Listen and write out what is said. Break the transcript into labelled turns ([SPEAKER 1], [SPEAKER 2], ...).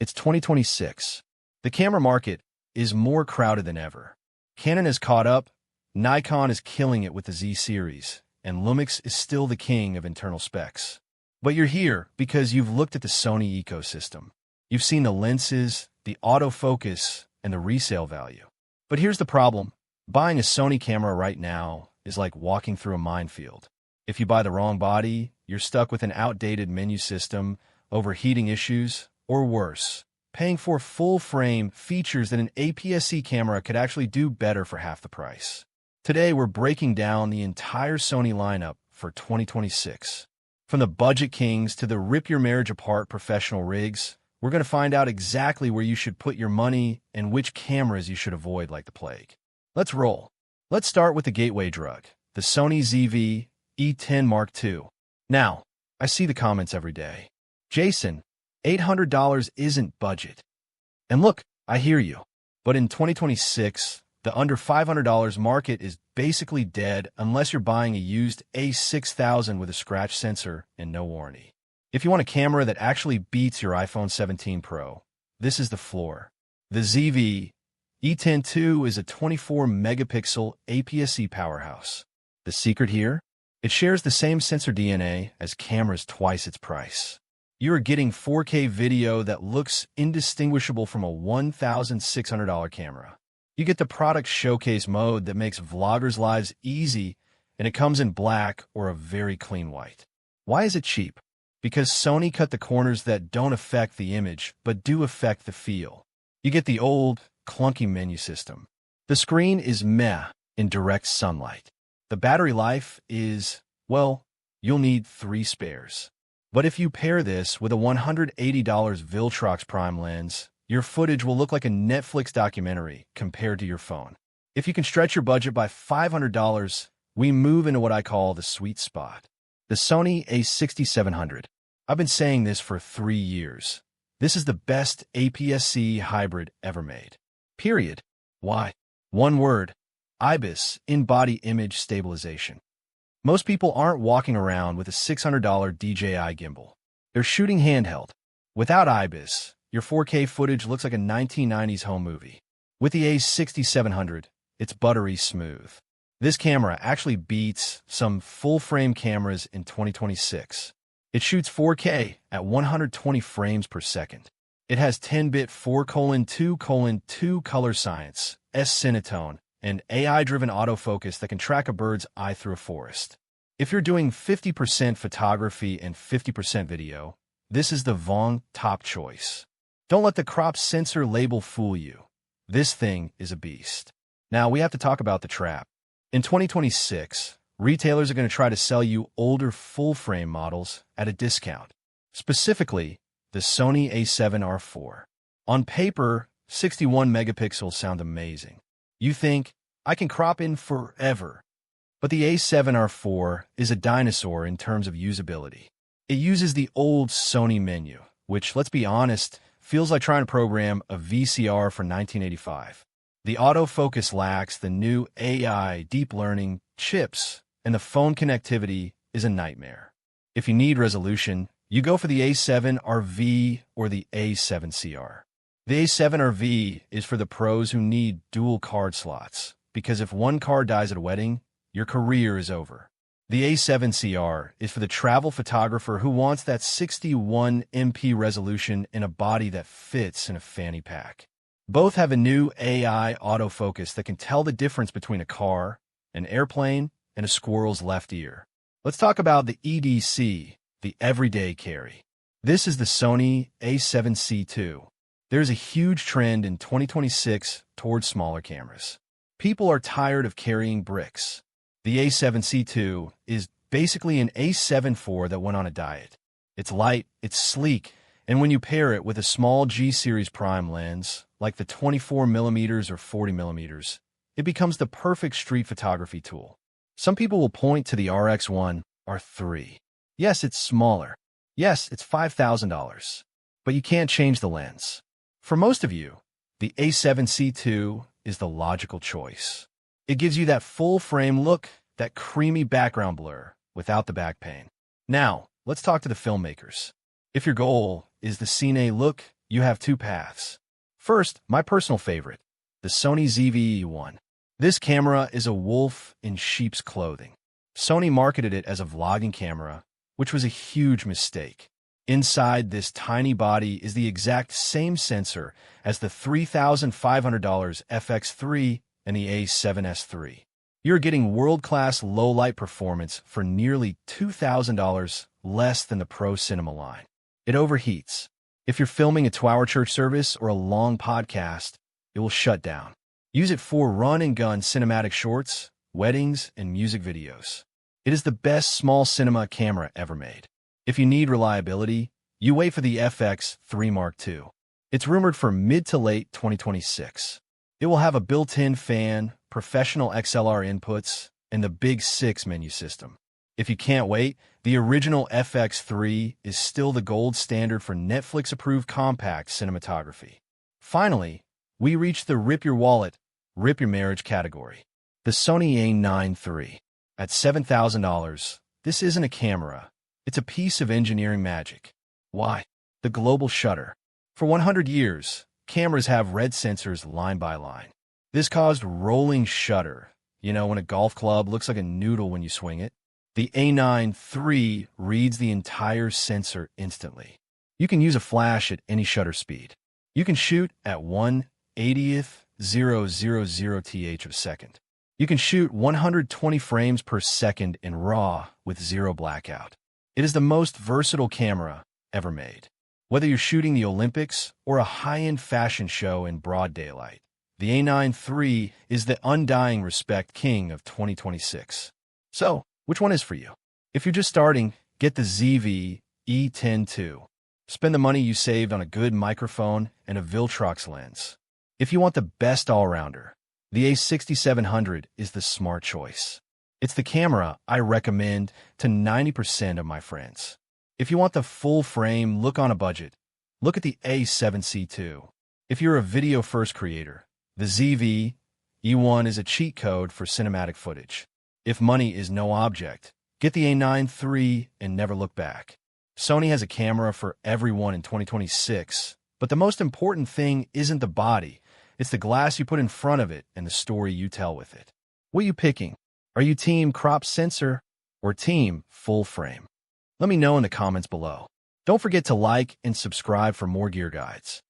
[SPEAKER 1] It's 2026. The camera market is more crowded than ever. Canon has caught up, Nikon is killing it with the Z series, and Lumix is still the king of internal specs. But you're here because you've looked at the Sony ecosystem. You've seen the lenses, the autofocus, and the resale value. But here's the problem. Buying a Sony camera right now is like walking through a minefield. If you buy the wrong body, you're stuck with an outdated menu system, overheating issues, or worse, paying for full-frame features that an APS-C camera could actually do better for half the price. Today, we're breaking down the entire Sony lineup for 2026. From the budget kings to the rip-your-marriage-apart professional rigs, we're going to find out exactly where you should put your money and which cameras you should avoid like the plague. Let's roll. Let's start with the gateway drug, the Sony ZV-E10 II. Now, I see the comments every day. Jason, $800 isn't budget. And look, I hear you. But in 2026, the under $500 market is basically dead unless you're buying a used A6000 with a scratch sensor and no warranty. If you want a camera that actually beats your iPhone 17 Pro, this is the floor. The ZV-E10 II is a 24-megapixel APS-C powerhouse. The secret here? It shares the same sensor DNA as cameras twice its price. You are getting 4K video that looks indistinguishable from a $1,600 camera. You get the product showcase mode that makes vloggers' lives easy, and it comes in black or a very clean white. Why is it cheap? Because Sony cut the corners that don't affect the image, but do affect the feel. You get the old, clunky menu system. The screen is meh in direct sunlight. The battery life is, well, you'll need 3 spares. But if you pair this with a $180 Viltrox Prime lens, your footage will look like a Netflix documentary compared to your phone. If you can stretch your budget by $500, we move into what I call the sweet spot. The Sony A6700. I've been saying this for 3 years. This is the best APS-C hybrid ever made. Period. Why? One word. IBIS, in-body image stabilization. Most people aren't walking around with a $600 DJI gimbal. They're shooting handheld. Without IBIS, your 4K footage looks like a 1990s home movie. With the A6700, it's buttery smooth. This camera actually beats some full-frame cameras in 2026. It shoots 4K at 120 frames per second. It has 10-bit 4:2:2 color science, S-Cinetone, and AI-driven autofocus that can track a bird's eye through a forest. If you're doing 50% photography and 50% video, this is the Vong top choice. Don't let the crop sensor label fool you. This thing is a beast. Now, we have to talk about the trap. In 2026, retailers are going to try to sell you older full-frame models at a discount. Specifically, the Sony A7R IV. On paper, 61 megapixels sound amazing. You think, I can crop in forever. But the A7R IV is a dinosaur in terms of usability. It uses the old Sony menu, which, let's be honest, feels like trying to program a VCR for 1985. The autofocus lacks the new AI deep learning chips, and the phone connectivity is a nightmare. If you need resolution, you go for the A7R IV or the A7CR. The A7R IV is for the pros who need dual card slots, because if one card dies at a wedding, your career is over. The A7CR is for the travel photographer who wants that 61 MP resolution in a body that fits in a fanny pack. Both have a new AI autofocus that can tell the difference between a car, an airplane, and a squirrel's left ear. Let's talk about the EDC, the everyday carry. This is the Sony A7C II. There's a huge trend in 2026 towards smaller cameras. People are tired of carrying bricks. The A7C II is basically an A7 IV that went on a diet. It's light, it's sleek, and when you pair it with a small G-series prime lens, like the 24mm or 40mm, it becomes the perfect street photography tool. Some people will point to the RX1 R3. Yes, it's smaller. Yes, it's $5,000. But you can't change the lens. For most of you, the A7C II is the logical choice. It gives you that full-frame look, that creamy background blur, without the back pain. Now, let's talk to the filmmakers. If your goal is the cine look, you have two paths. First, my personal favorite, the Sony ZV-E10. This camera is a wolf in sheep's clothing. Sony marketed it as a vlogging camera, which was a huge mistake. Inside this tiny body is the exact same sensor as the $3,500 FX3 and the A7S III. You're getting world-class low-light performance for nearly $2,000 less than the Pro Cinema line. It overheats. If you're filming a 2-hour church service or a long podcast, it will shut down. Use it for run-and-gun cinematic shorts, weddings, and music videos. It is the best small cinema camera ever made. If you need reliability, you wait for the FX3 Mark II. It's rumored for mid to late 2026. It will have a built-in fan, professional XLR inputs, and the Big 6 menu system. If you can't wait, the original FX3 is still the gold standard for Netflix-approved compact cinematography. Finally, we reach the rip your wallet, rip your marriage category. The Sony A7R IV. At $7,000, this isn't a camera. It's a piece of engineering magic. Why? The global shutter. For 100 years, cameras have red sensors line by line. This caused rolling shutter. You know, when a golf club looks like a noodle when you swing it. The A7R III reads the entire sensor instantly. You can use a flash at any shutter speed. You can shoot at 1/80,000th of a second. You can shoot 120 frames per second in RAW with zero blackout. It is the most versatile camera ever made. Whether you're shooting the Olympics or a high-end fashion show in broad daylight, the A7R III is the undying respect king of 2026. So, which one is for you? If you're just starting, get the ZV-E10 II. Spend the money you saved on a good microphone and a Viltrox lens. If you want the best all-rounder, the A6700 is the smart choice. It's the camera I recommend to 90% of my friends. If you want the full-frame look on a budget, look at the A7C II. If you're a video-first creator, the ZV-E10 is a cheat code for cinematic footage. If money is no object, get the A7R III and never look back. Sony has a camera for everyone in 2026, but the most important thing isn't the body. It's the glass you put in front of it and the story you tell with it. What are you picking? Are you team crop sensor or team full frame? Let me know in the comments below. Don't forget to like and subscribe for more gear guides.